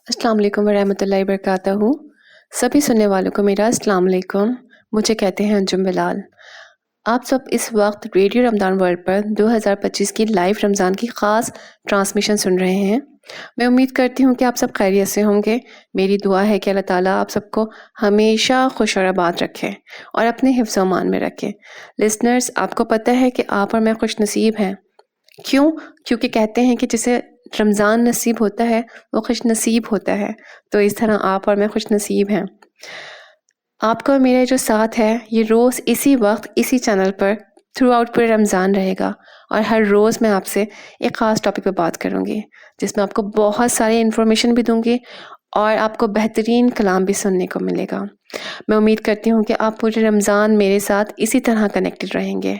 السلام علیکم ورحمۃ اللہ وبرکاتہ۔ سبھی سننے والوں کو میرا السلام علیکم۔ مجھے کہتے ہیں انجم بلال۔ آپ سب اس وقت ریڈیو رمضان ورلڈ پر 2025 کی لائیو رمضان کی خاص ٹرانسمیشن سن رہے ہیں۔ میں امید کرتی ہوں کہ آپ سب خیریت سے ہوں گے۔ میری دعا ہے کہ اللہ تعالیٰ آپ سب کو ہمیشہ خوش اور آباد رکھے اور اپنے حفظ و امان میں رکھے۔ لسنرز، آپ کو پتہ ہے کہ آپ اور میں خوش نصیب ہیں۔ کیونکہ کہتے ہیں کہ جسے رمضان نصیب ہوتا ہے وہ خوش نصیب ہوتا ہے، تو اس طرح آپ اور میں خوش نصیب ہیں۔ آپ کا اور میرا جو ساتھ ہے یہ روز اسی وقت اسی چینل پر تھرو آؤٹ پورے رمضان رہے گا، اور ہر روز میں آپ سے ایک خاص ٹاپک پہ بات کروں گی جس میں آپ کو بہت ساری انفارمیشن بھی دوں گی اور آپ کو بہترین کلام بھی سننے کو ملے گا۔ میں امید کرتی ہوں کہ آپ پورے رمضان میرے ساتھ اسی طرح کنیکٹڈ رہیں گے،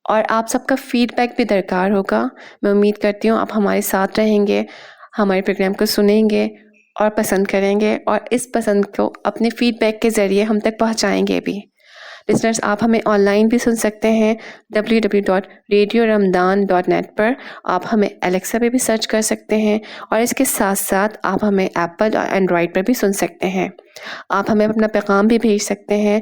اور آپ سب کا فیڈ بیک بھی درکار ہوگا۔ میں امید کرتی ہوں آپ ہمارے ساتھ رہیں گے، ہمارے پروگرام کو سنیں گے اور پسند کریں گے، اور اس پسند کو اپنے فیڈ بیک کے ذریعے ہم تک پہنچائیں گے بھی۔ لسنرز، آپ ہمیں آن لائن بھی سن سکتے ہیں www.radioramadan.net پر۔ آپ ہمیں الیکسا پہ بھی سرچ کر سکتے ہیں، اور اس کے ساتھ ساتھ آپ ہمیں ایپل اور اینڈرائڈ پر بھی سن سکتے ہیں۔ آپ ہمیں اپنا پیغام بھی بھیج سکتے ہیں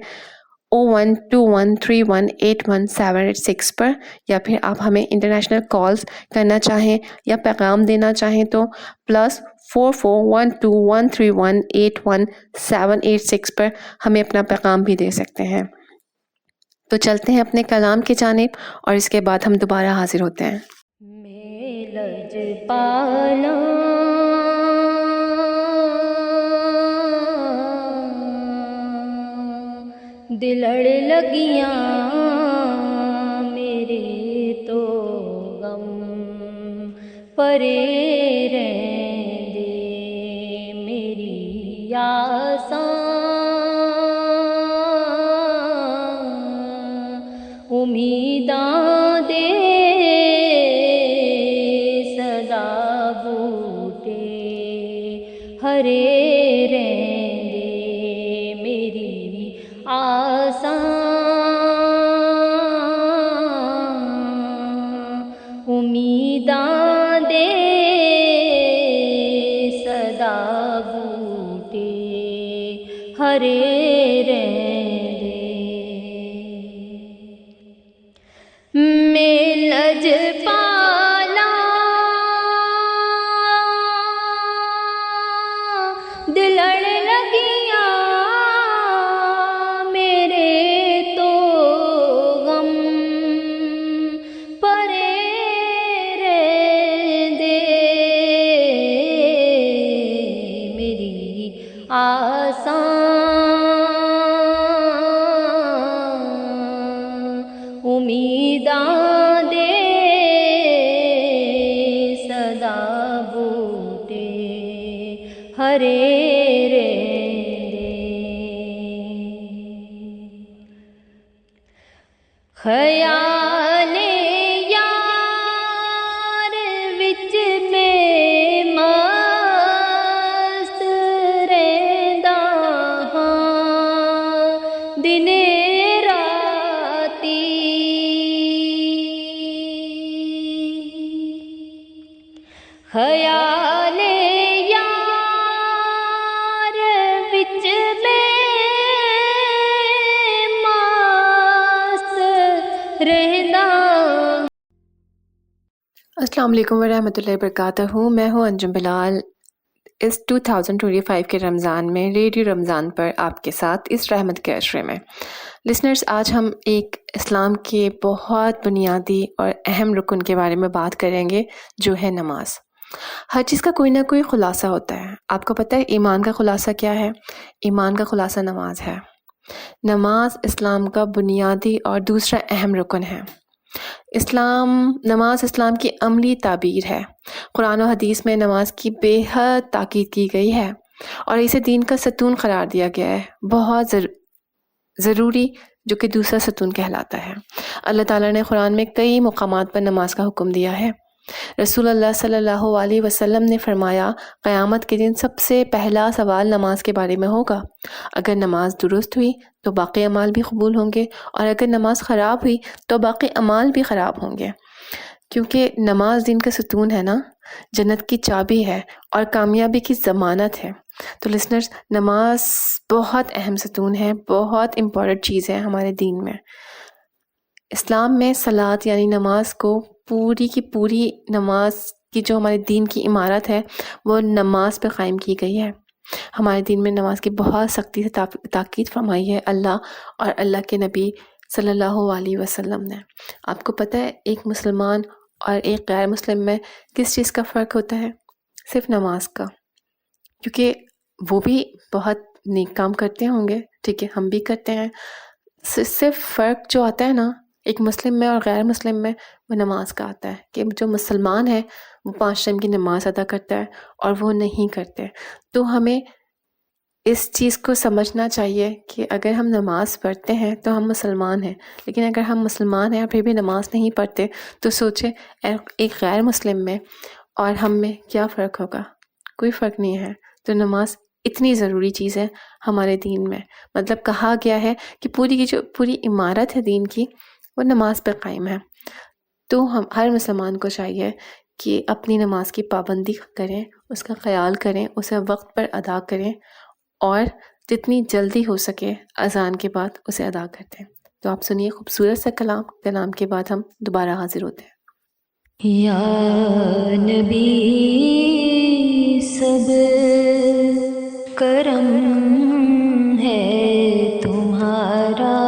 0121318176 پر، یا پھر آپ ہمیں انٹرنیشنل کالز کرنا چاہیں یا پیغام دینا چاہیں تو +441213181786 پر ہمیں اپنا پیغام بھی دے سکتے ہیں۔ تو چلتے ہیں اپنے کلام کی جانب، اور اس کے بعد ہم دوبارہ حاضر ہوتے ہیں۔ میں لج پالا دلڑ لگیاں میرے تو غم پرے رہندے میری آساں امیداں دے صدا بوٹے ہرے رہندے میری آساں امیداں دے صدا بوٹے ہرے رہندے میں لج پالا دلڑ لگیاں میرے تو غم پرے رہندے میری آساں امیداں دے صدا بوٹے ہرے رہندے خیال یار وچ میں مست رہندا ہاں دنے خیال یار وچ میں مست رہندا۔ السلام علیکم ورحمۃ اللہ وبرکاتہ۔ میں ہوں انجم بلال۔ اس 2025 کے رمضان میں ریڈیو رمضان پر آپ کے ساتھ اس رحمت کے عشرے میں۔ لسنرز، آج ہم ایک اسلام کے بہت بنیادی اور اہم رکن کے بارے میں بات کریں گے، جو ہے نماز۔ ہر چیز کا کوئی نہ کوئی خلاصہ ہوتا ہے۔ آپ کو پتہ ہے ایمان کا خلاصہ کیا ہے؟ ایمان کا خلاصہ نماز ہے۔ نماز اسلام کا بنیادی اور دوسرا اہم رکن ہے۔ نماز اسلام کی عملی تعبیر ہے۔ قرآن و حدیث میں نماز کی بے حد تاکید کی گئی ہے، اور اسے دین کا ستون قرار دیا گیا ہے، بہت ضروری، جو کہ دوسرا ستون کہلاتا ہے۔ اللہ تعالیٰ نے قرآن میں کئی مقامات پر نماز کا حکم دیا ہے۔ رسول اللہ صلی اللہ علیہ وسلم نے فرمایا، قیامت کے دن سب سے پہلا سوال نماز کے بارے میں ہوگا۔ اگر نماز درست ہوئی تو باقی اعمال بھی قبول ہوں گے، اور اگر نماز خراب ہوئی تو باقی اعمال بھی خراب ہوں گے۔ کیونکہ نماز دین کا ستون ہے نا، جنت کی چابی ہے اور کامیابی کی ضمانت ہے۔ تو لسنرز، نماز بہت اہم ستون ہے، بہت امپورٹنٹ چیز ہے ہمارے دین میں۔ اسلام میں صلاۃ یعنی نماز کو پوری کی پوری نماز کی جو ہمارے دین کی عمارت ہے وہ نماز پہ قائم کی گئی ہے۔ ہمارے دین میں نماز کی بہت سختی سے تاکید فرمائی ہے اللہ اور اللہ کے نبی صلی اللہ علیہ وسلم نے۔ آپ کو پتہ ہے ایک مسلمان اور ایک غیر مسلم میں کس چیز کا فرق ہوتا ہے؟ صرف نماز کا، کیونکہ وہ بھی بہت نیک کام کرتے ہوں گے، ٹھیک ہے، ہم بھی کرتے ہیں، صرف فرق جو آتا ہے نا ایک مسلم میں اور غیر مسلم میں وہ نماز کا آتا ہے کہ جو مسلمان ہے وہ 5 ٹائم کی نماز ادا کرتا ہے اور وہ نہیں کرتے۔ تو ہمیں اس چیز کو سمجھنا چاہیے کہ اگر ہم نماز پڑھتے ہیں تو ہم مسلمان ہیں، لیکن اگر ہم مسلمان ہیں اور پھر بھی نماز نہیں پڑھتے تو سوچیں ایک غیر مسلم میں اور ہم میں کیا فرق ہوگا؟ کوئی فرق نہیں ہے۔ تو نماز اتنی ضروری چیز ہے ہمارے دین میں، مطلب کہا گیا ہے کہ پوری کی جو پوری عمارت ہے دین کی وہ نماز پہ قائم ہے۔ تو ہم ہر مسلمان کو چاہیے کہ اپنی نماز کی پابندی کریں، اس کا خیال کریں، اسے وقت پر ادا کریں اور جتنی جلدی ہو سکے اذان کے بعد اسے ادا کرتے ہیں۔ تو آپ سنیے خوبصورت سا کلام کے بعد ہم دوبارہ حاضر ہوتے ہیں۔ یا نبی سب کرم ہے تمہارا،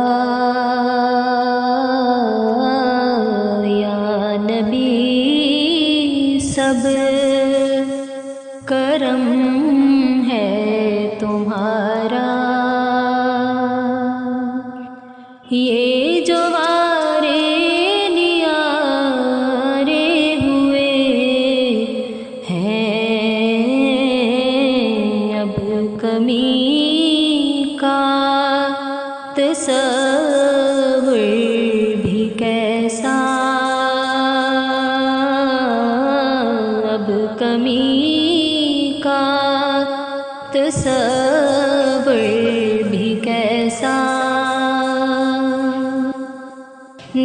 یا نبی سب کرم ہے تمہارا، یہ جو وارے نیارے ہوئے ہیں اب کمی کا تصور بھی کیسا، اب کمی کا تصور بھی کیسا،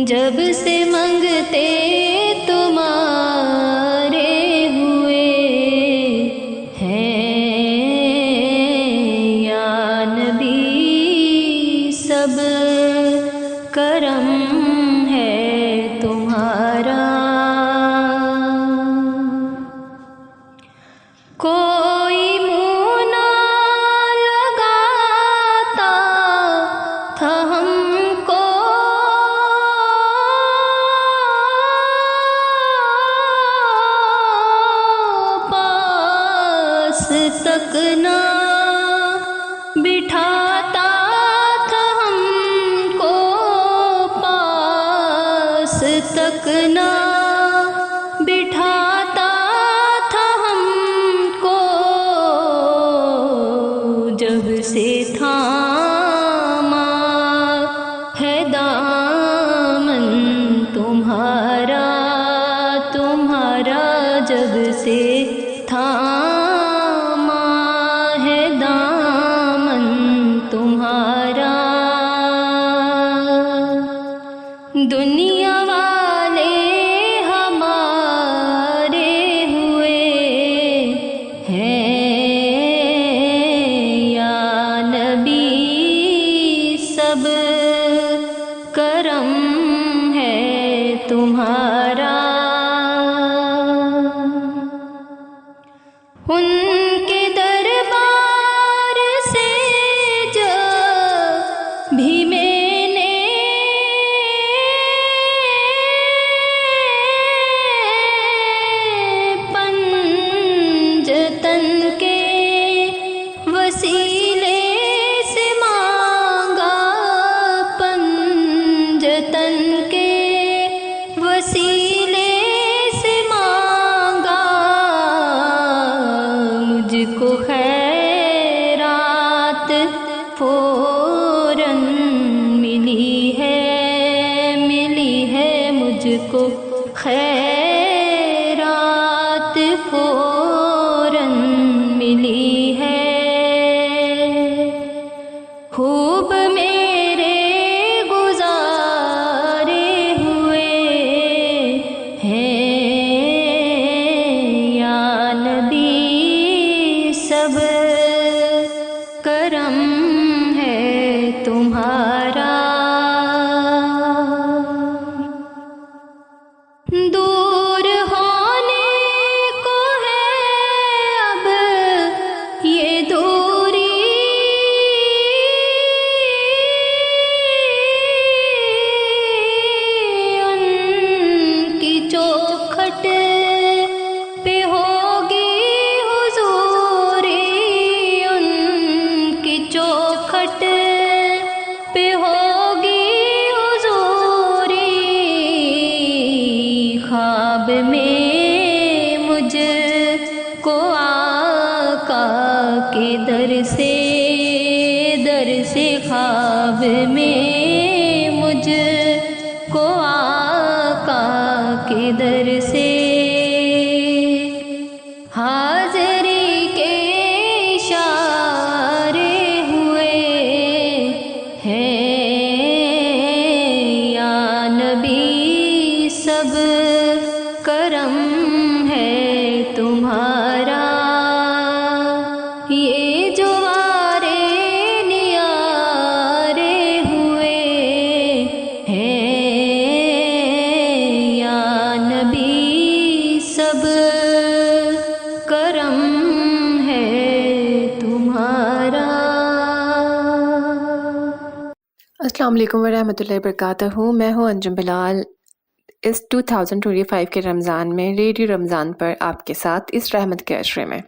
جب سے منگتے تمہارے ہوئے ہیں یا نبی سب کرم ہے تمہارا، کوئی منہ نہ لگاتا تھا ہم کو، پاس تک نہ بٹھاتا تھا ہم کو، پاس تک نہ بٹھاتا تھا ہم کو، جب سے تھاما ہے دامن تمہارا، تمہارا جب سے تھاما ہے دامن تمہارا، دنیا والے ہمارے ہوئے ہیں یا نبی سب کرم ہے تمہارا، ان کے دربار سے جب بھی میں نے پنجتن کے وسیلے سے مانگا، پنجتن کے وسیلے سے مانگا، مجھ کو خیرات فوراً ملی ہے مجھ کو خیرات فوراً ملی ہے، خوب میرے گزارے ہوئے ہیں کو آقا کے در سے خواب میں مجھ کو آقا کے در سے حاضری کے اشارے ہوئے ہیں یا نبی، سب کرم ہے تمہارا، یہ جو السلام علیکم ورحمۃ اللہ وبرکاتہ. میں ہوں انجم بلال. اس 2025 کے رمضان میں ریڈیو رمضان پر آپ کے ساتھ اس رحمت کے عشرے میں.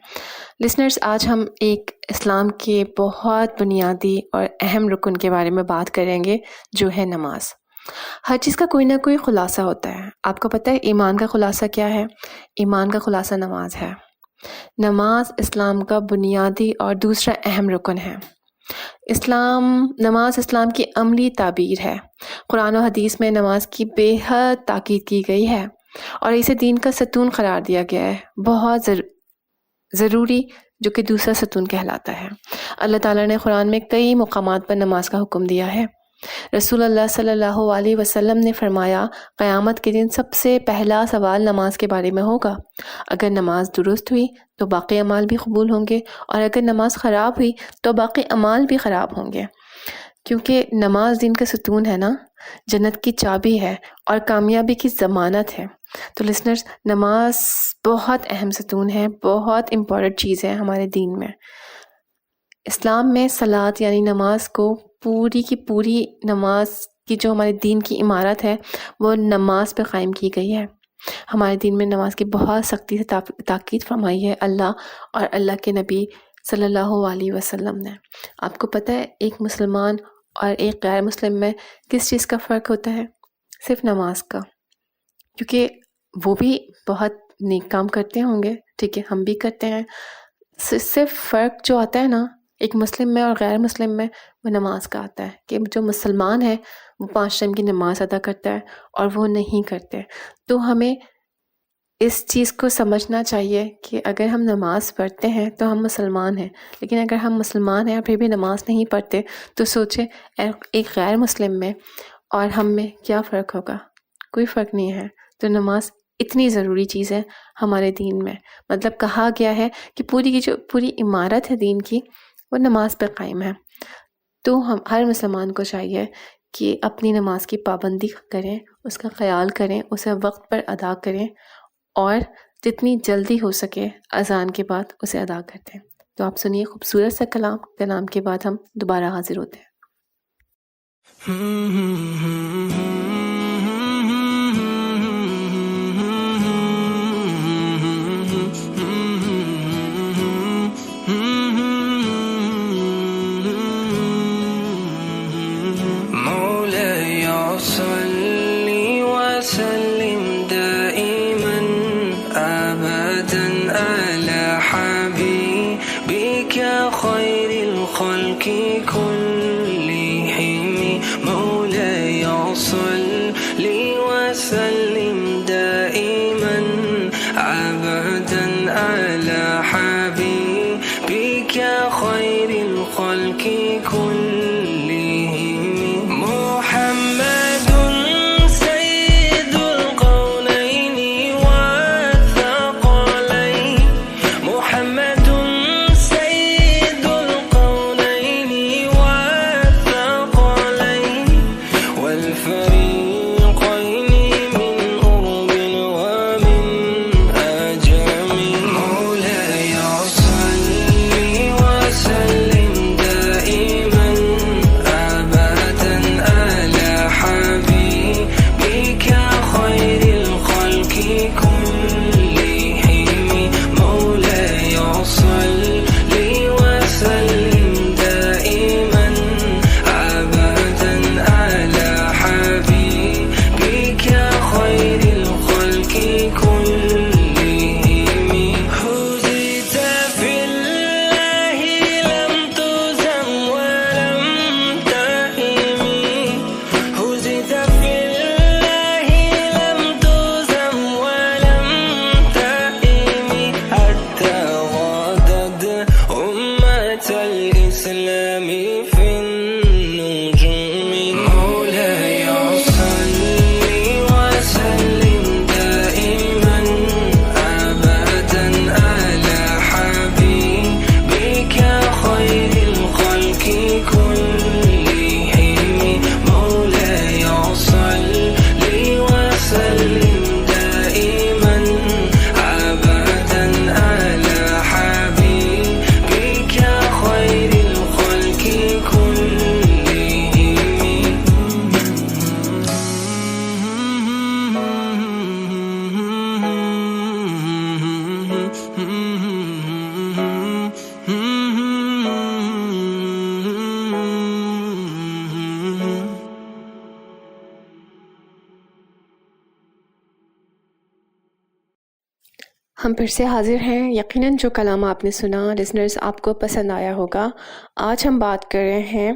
لسنرز، آج ہم ایک اسلام کے بہت بنیادی اور اہم رکن کے بارے میں بات کریں گے، جو ہے نماز. ہر چیز کا کوئی نہ کوئی خلاصہ ہوتا ہے. آپ کو پتہ ہے ایمان کا خلاصہ کیا ہے؟ ایمان کا خلاصہ نماز ہے. نماز اسلام کا بنیادی اور دوسرا اہم رکن ہے. نماز اسلام کی عملی تعبیر ہے. قرآن و حدیث میں نماز کی بے حد تاکید کی گئی ہے اور اسے دین کا ستون قرار دیا گیا ہے، بہت ضروری، جو کہ دوسرا ستون کہلاتا ہے. اللہ تعالیٰ نے قرآن میں کئی مقامات پر نماز کا حکم دیا ہے. رسول اللہ صلی اللہ علیہ وسلم نے فرمایا، قیامت کے دن سب سے پہلا سوال نماز کے بارے میں ہوگا. اگر نماز درست ہوئی تو باقی اعمال بھی قبول ہوں گے، اور اگر نماز خراب ہوئی تو باقی اعمال بھی خراب ہوں گے. کیونکہ نماز دین کا ستون ہے نا، جنت کی چابی ہے اور کامیابی کی ضمانت ہے. تو لسنرز، نماز بہت اہم ستون ہے، بہت امپورٹنٹ چیز ہے ہمارے دین میں. اسلام میں صلاۃ یعنی نماز کو پوری کی پوری، نماز کی جو ہمارے دین کی عمارت ہے وہ نماز پہ قائم کی گئی ہے. ہمارے دین میں نماز کی بہت سختی سے تاکید فرمائی ہے اللہ اور اللہ کے نبی صلی اللہ علیہ وسلم نے. آپ کو پتہ ہے ایک مسلمان اور ایک غیر مسلم میں کس چیز کا فرق ہوتا ہے؟ صرف نماز کا. کیونکہ وہ بھی بہت نیک کام کرتے ہوں گے، ٹھیک ہے، ہم بھی کرتے ہیں. صرف فرق جو آتا ہے نا ایک مسلم میں اور غیر مسلم میں، وہ نماز کا آتا ہے کہ جو مسلمان ہے وہ 5 ٹائم کی نماز ادا کرتا ہے اور وہ نہیں کرتے. تو ہمیں اس چیز کو سمجھنا چاہیے کہ اگر ہم نماز پڑھتے ہیں تو ہم مسلمان ہیں، لیکن اگر ہم مسلمان ہیں اور پھر بھی نماز نہیں پڑھتے تو سوچیں ایک غیر مسلم میں اور ہم میں کیا فرق ہوگا؟ کوئی فرق نہیں ہے. تو نماز اتنی ضروری چیز ہے ہمارے دین میں. مطلب کہا گیا ہے کہ پوری کی جو پوری عمارت ہے دین کی وہ نماز پہ قائم ہے. تو ہم ہر مسلمان کو چاہیے کہ اپنی نماز کی پابندی کریں، اس کا خیال کریں، اسے وقت پر ادا کریں، اور جتنی جلدی ہو سکے اذان کے بعد اسے ادا کرتے ہیں. تو آپ سنیے خوبصورت سا کلام کے بعد ہم دوبارہ حاضر ہوتے ہیں. محمد سيد القونين ہم پھر سے حاضر ہیں. یقیناً جو کلام آپ نے سنا لسنرز آپ کو پسند آیا ہوگا. آج ہم بات کر رہے ہیں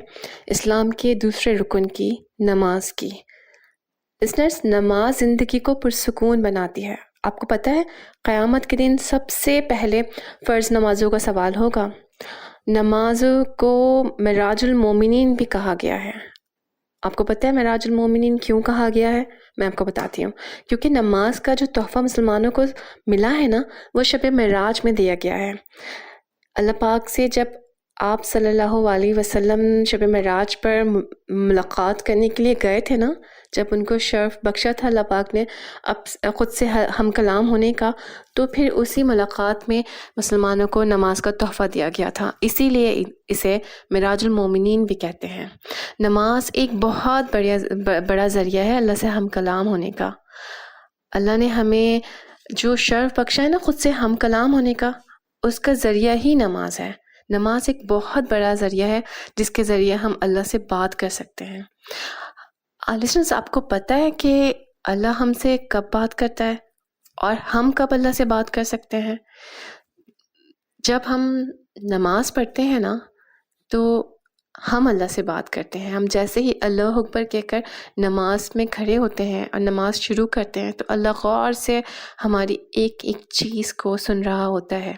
اسلام کے دوسرے رکن کی، نماز کی. لسنرز، نماز زندگی کو پرسکون بناتی ہے. آپ کو پتہ ہے قیامت کے دن سب سے پہلے فرض نمازوں کا سوال ہوگا. نماز کو معراج المومنین بھی کہا گیا ہے. آپ کو پتہ ہے معراج المومنین کیوں کہا گیا ہے؟ میں آپ کو بتاتی ہوں. کیونکہ نماز کا جو تحفہ مسلمانوں کو ملا ہے نا، وہ شب معراج میں دیا گیا ہے. اللہ پاک سے جب آپ صلی اللہ علیہ وسلم شب معراج پر ملاقات کرنے کے لیے گئے تھے نا، جب ان کو شرف بخشا تھا اللہ پاک نے خود سے ہم کلام ہونے کا، تو پھر اسی ملاقات میں مسلمانوں کو نماز کا تحفہ دیا گیا تھا. اسی لیے اسے معراج المومنین بھی کہتے ہیں. نماز ایک بہت بڑا ذریعہ ہے اللہ سے ہم کلام ہونے کا. اللہ نے ہمیں جو شرف بخشا ہے نا خود سے ہم کلام ہونے کا، اس کا ذریعہ ہی نماز ہے. نماز ایک بہت بڑا ذریعہ ہے جس کے ذریعے ہم اللہ سے بات کر سکتے ہیں. لسنرز، آپ کو پتہ ہے کہ اللہ ہم سے کب بات کرتا ہے اور ہم کب اللہ سے بات کر سکتے ہیں؟ جب ہم نماز پڑھتے ہیں نا تو ہم اللہ سے بات کرتے ہیں. ہم جیسے ہی اللہ اکبر کہہ کر نماز میں کھڑے ہوتے ہیں اور نماز شروع کرتے ہیں تو اللہ غور سے ہماری ایک ایک چیز کو سن رہا ہوتا ہے.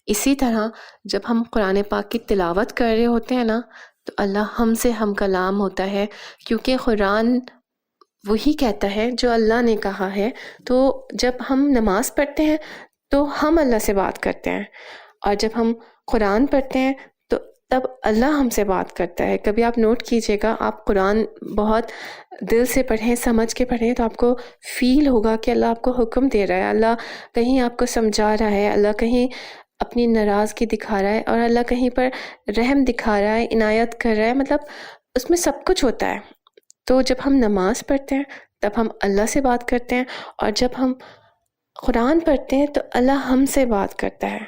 اسی طرح جب ہم قرآن پاک کی تلاوت کر رہے ہوتے ہیں نا تو اللہ ہم سے ہم کلام ہوتا ہے، کیونکہ قرآن وہی کہتا ہے جو اللہ نے کہا ہے. تو جب ہم نماز پڑھتے ہیں تو ہم اللہ سے بات کرتے ہیں، اور جب ہم قرآن پڑھتے ہیں تو تب اللہ ہم سے بات کرتا ہے. کبھی آپ نوٹ کیجئے گا، آپ قرآن بہت دل سے پڑھیں، سمجھ کے پڑھیں تو آپ کو فیل ہوگا کہ اللہ آپ کو حکم دے رہا ہے، اللہ کہیں آپ کو سمجھا رہا ہے، اللہ کہیں اپنی ناراضگی دکھا رہا ہے، اور اللہ کہیں پر رحم دکھا رہا ہے، عنایت کر رہا ہے. مطلب اس میں سب کچھ ہوتا ہے. تو جب ہم نماز پڑھتے ہیں تب ہم اللہ سے بات کرتے ہیں، اور جب ہم قرآن پڑھتے ہیں تو اللہ ہم سے بات کرتا ہے.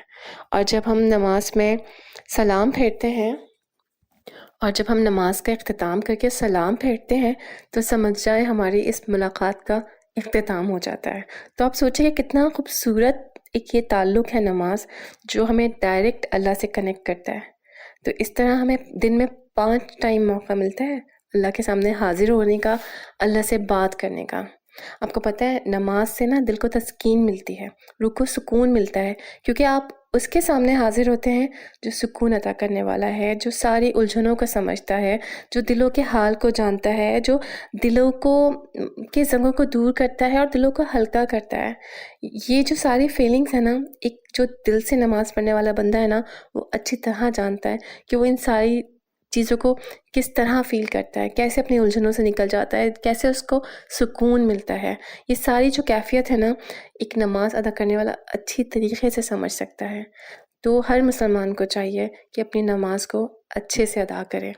اور جب ہم نماز میں سلام پھیرتے ہیں، اور جب ہم نماز کا اختتام کر کے سلام پھیرتے ہیں تو سمجھ جائے ہماری اس ملاقات کا اختتام ہو جاتا ہے. تو آپ سوچیں کہ کتنا خوبصورت ایک یہ تعلق ہے نماز، جو ہمیں ڈائریکٹ اللہ سے کنیکٹ کرتا ہے. تو اس طرح ہمیں دن میں 5 ٹائم موقع ملتا ہے اللہ کے سامنے حاضر ہونے کا، اللہ سے بات کرنے کا. آپ کو پتہ ہے نماز سے نا دل کو تسکین ملتی ہے، روح کو سکون ملتا ہے، کیونکہ آپ اس کے سامنے حاضر ہوتے ہیں جو سکون عطا کرنے والا ہے، جو ساری الجھنوں کو سمجھتا ہے، جو دلوں کے حال کو جانتا ہے، جو دلوں کو کے زنگوں کو دور کرتا ہے اور دلوں کو ہلکا کرتا ہے. یہ جو ساری فیلنگز ہیں نا، ایک جو دل سے نماز پڑھنے والا بندہ ہے نا، وہ اچھی طرح جانتا ہے کہ وہ ان ساری چیزوں کو کس طرح فیل کرتا ہے، کیسے اپنی الجھنوں سے نکل جاتا ہے، کیسے اس کو سکون ملتا ہے. یہ ساری جو کیفیت ہے نا، ایک نماز ادا کرنے والا اچھی طریقے سے سمجھ سکتا ہے. تو ہر مسلمان کو چاہیے کہ اپنی نماز کو اچھے سے ادا کرے.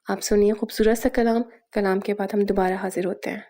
آپ سنیے خوبصورت سا کلام کے بعد ہم دوبارہ حاضر ہوتے ہیں.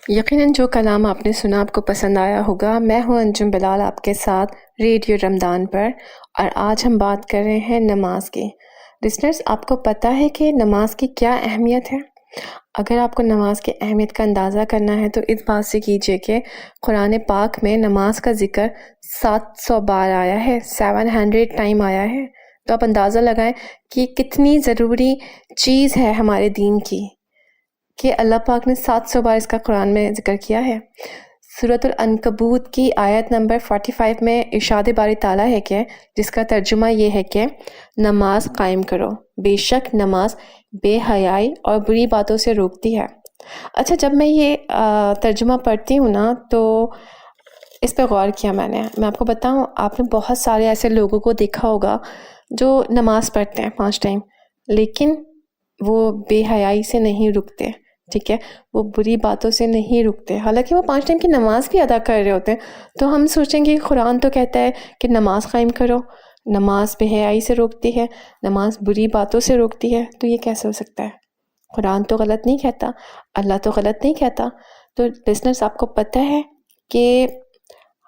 یقیناً جو کلام آپ نے سنا آپ کو پسند آیا ہوگا۔ میں ہوں انجم بلال آپ کے ساتھ ریڈیو رمضان پر، اور آج ہم بات کر رہے ہیں نماز کی۔ لسنرز، آپ کو پتہ ہے کہ نماز کی کیا اہمیت ہے؟ اگر آپ کو نماز کی اہمیت کا اندازہ کرنا ہے تو اس بات سے کیجئے کہ قرآن پاک میں نماز کا ذکر 700 بار آیا ہے، 700 ٹائم آیا ہے۔ تو آپ اندازہ لگائیں کہ کتنی ضروری چیز ہے ہمارے دین کی، کہ اللہ پاک نے 700 بار اس کا قرآن میں ذکر کیا ہے۔ سورۃ العنکبوت کی آیت نمبر 45 میں ارشاد باری تعالیٰ ہے کہ جس کا ترجمہ یہ ہے کہ نماز قائم کرو، بے شک نماز بے حیائی اور بری باتوں سے روکتی ہے۔ اچھا، جب میں یہ ترجمہ پڑھتی ہوں نا تو اس پہ غور کیا میں آپ کو بتاؤں، آپ نے بہت سارے ایسے لوگوں کو دیکھا ہوگا جو نماز پڑھتے ہیں 5 ٹائم، لیکن وہ بے حیائی سے نہیں رکتے، ٹھیک ہے، وہ بری باتوں سے نہیں رکتے، حالانکہ وہ 5 ٹائم کی نماز بھی ادا کر رہے ہوتے ہیں۔ تو ہم سوچیں گے قرآن تو کہتا ہے کہ نماز قائم کرو، نماز بے حیائی سے روکتی ہے، نماز بری باتوں سے روکتی ہے، تو یہ کیسے ہو سکتا ہے؟ قرآن تو غلط نہیں کہتا، اللہ تو غلط نہیں کہتا۔ تو لسنرز، آپ کو پتہ ہے کہ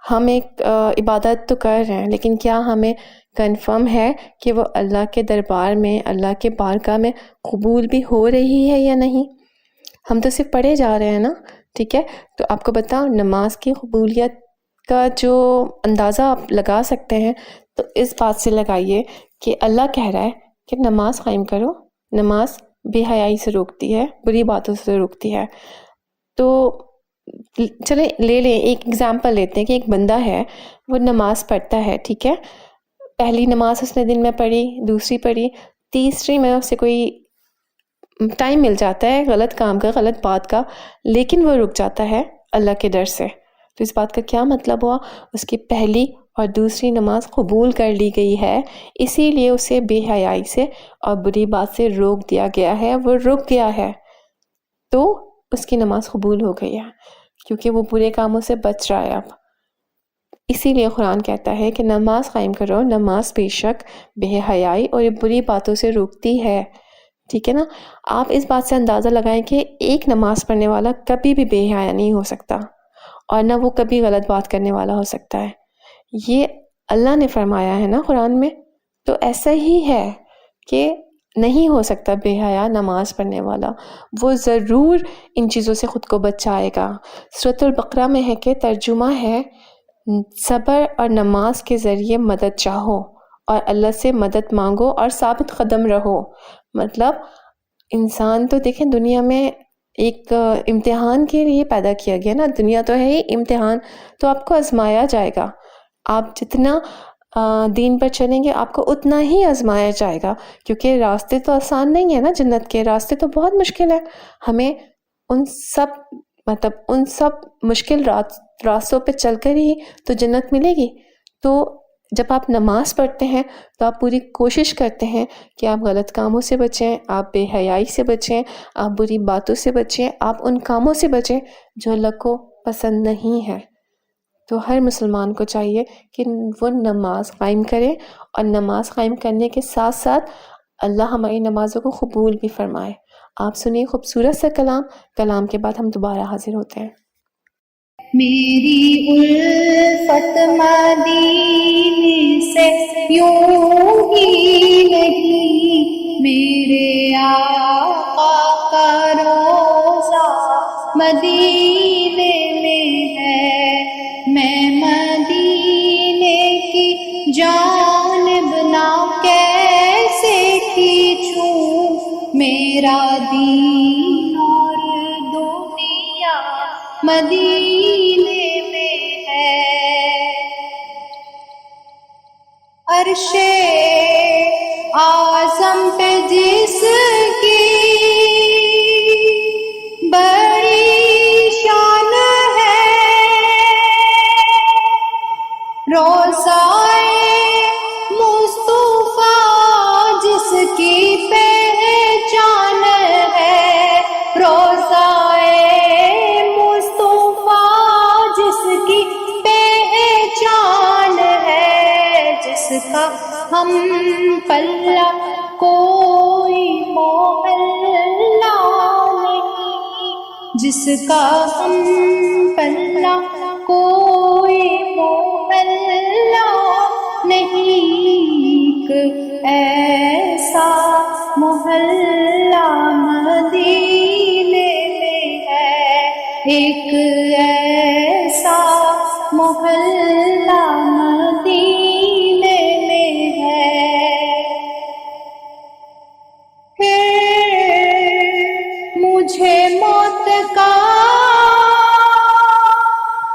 ہم ایک عبادت تو کر رہے ہیں، لیکن کیا ہمیں کنفرم ہے کہ وہ اللہ کے دربار میں، اللہ کے بارگاہ میں قبول بھی ہو رہی ہے یا نہیں؟ ہم تو صرف پڑھے جا رہے ہیں نا، ٹھیک ہے۔ تو آپ کو بتاؤ، نماز کی قبولیت کا جو اندازہ آپ لگا سکتے ہیں تو اس بات سے لگائیے کہ اللہ کہہ رہا ہے کہ نماز قائم کرو، نماز بے حیائی سے روکتی ہے، بری باتوں سے روکتی ہے۔ تو چلیں لے لیں، ایک ایگزامپل لیتے ہیں کہ ایک بندہ ہے، وہ نماز پڑھتا ہے، ٹھیک ہے، پہلی نماز اس نے دن میں پڑھی، دوسری پڑھی، تیسری میں اسے کوئی ٹائم مل جاتا ہے غلط کام کا، غلط بات کا، لیکن وہ رک جاتا ہے اللہ کے ڈر سے۔ تو اس بات کا کیا مطلب ہوا؟ اس کی پہلی اور دوسری نماز قبول کر لی گئی ہے، اسی لیے اسے بے حیائی سے اور بری بات سے روک دیا گیا ہے، وہ رک گیا ہے، تو اس کی نماز قبول ہو گئی ہے، کیونکہ وہ برے کاموں سے بچ رہا ہے اب۔ اسی لیے قرآن کہتا ہے کہ نماز قائم کرو، نماز بے شک بے حیائی اور بری باتوں سے روکتی ہے، ٹھیک ہے نا۔ آپ اس بات سے اندازہ لگائیں کہ ایک نماز پڑھنے والا کبھی بھی بے حیا نہیں ہو سکتا، اور نہ وہ کبھی غلط بات کرنے والا ہو سکتا ہے۔ یہ اللہ نے فرمایا ہے نا قرآن میں، تو ایسا ہی ہے کہ نہیں ہو سکتا بے حیا نماز پڑھنے والا، وہ ضرور ان چیزوں سے خود کو بچائے گا۔ سورۃ البقرہ میں ہے کہ ترجمہ ہے، صبر اور نماز کے ذریعے مدد چاہو اور اللہ سے مدد مانگو اور ثابت قدم رہو۔ مطلب انسان تو دیکھیں دنیا میں ایک امتحان کے لیے پیدا کیا گیا نا، دنیا تو ہے ہی امتحان، تو آپ کو آزمایا جائے گا۔ آپ جتنا دین پر چلیں گے آپ کو اتنا ہی آزمایا جائے گا، کیونکہ راستے تو آسان نہیں ہیں نا، جنت کے راستے تو بہت مشکل ہے۔ ہمیں ان سب مشکل راستوں پہ چل کر ہی تو جنت ملے گی۔ تو جب آپ نماز پڑھتے ہیں تو آپ پوری کوشش کرتے ہیں کہ آپ غلط کاموں سے بچیں، آپ بے حیائی سے بچیں، آپ بری باتوں سے بچیں، آپ ان کاموں سے بچیں جو اللہ کو پسند نہیں ہے۔ تو ہر مسلمان کو چاہیے کہ وہ نماز قائم کرے، اور نماز قائم کرنے کے ساتھ ساتھ اللہ ہماری نمازوں کو قبول بھی فرمائے۔ آپ سنیے خوبصورت سا کلام کے بعد ہم دوبارہ حاضر ہوتے ہیں۔ میری الفت مدینے سے یوں ہی نہیں، میرے آقا کا روضہ مدینے میں ہے، میں مدینے کی جانب نہ کیسے کھینچوں، میرا دین اور دنیا مدینے میں ہے۔ عرش اعظم پہ جس کی بڑی شان ہے، روضہ مصطفیٰ جس کی پہچان ہے، روضہ جس کا ہم پلہ کوئی محلہ نہیں، جس کا ہم پلہ کوئی محلہ نہیں، ایک ایسا محلہ مدینے میں ہے، ایک ایسا محلہ مدینے میں ہے۔ پھر مجھے موت کا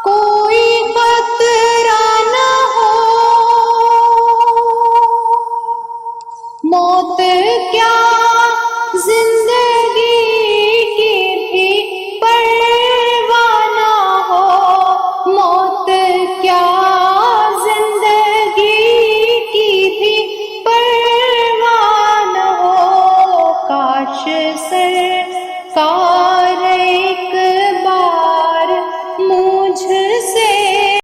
کوئی خطرہ نہ ہو، موت کیا زندگی کی بھی پرواہ نہ ہو، موت کیا زندگی کی بھی پرواہ نہ ہو، کاش سے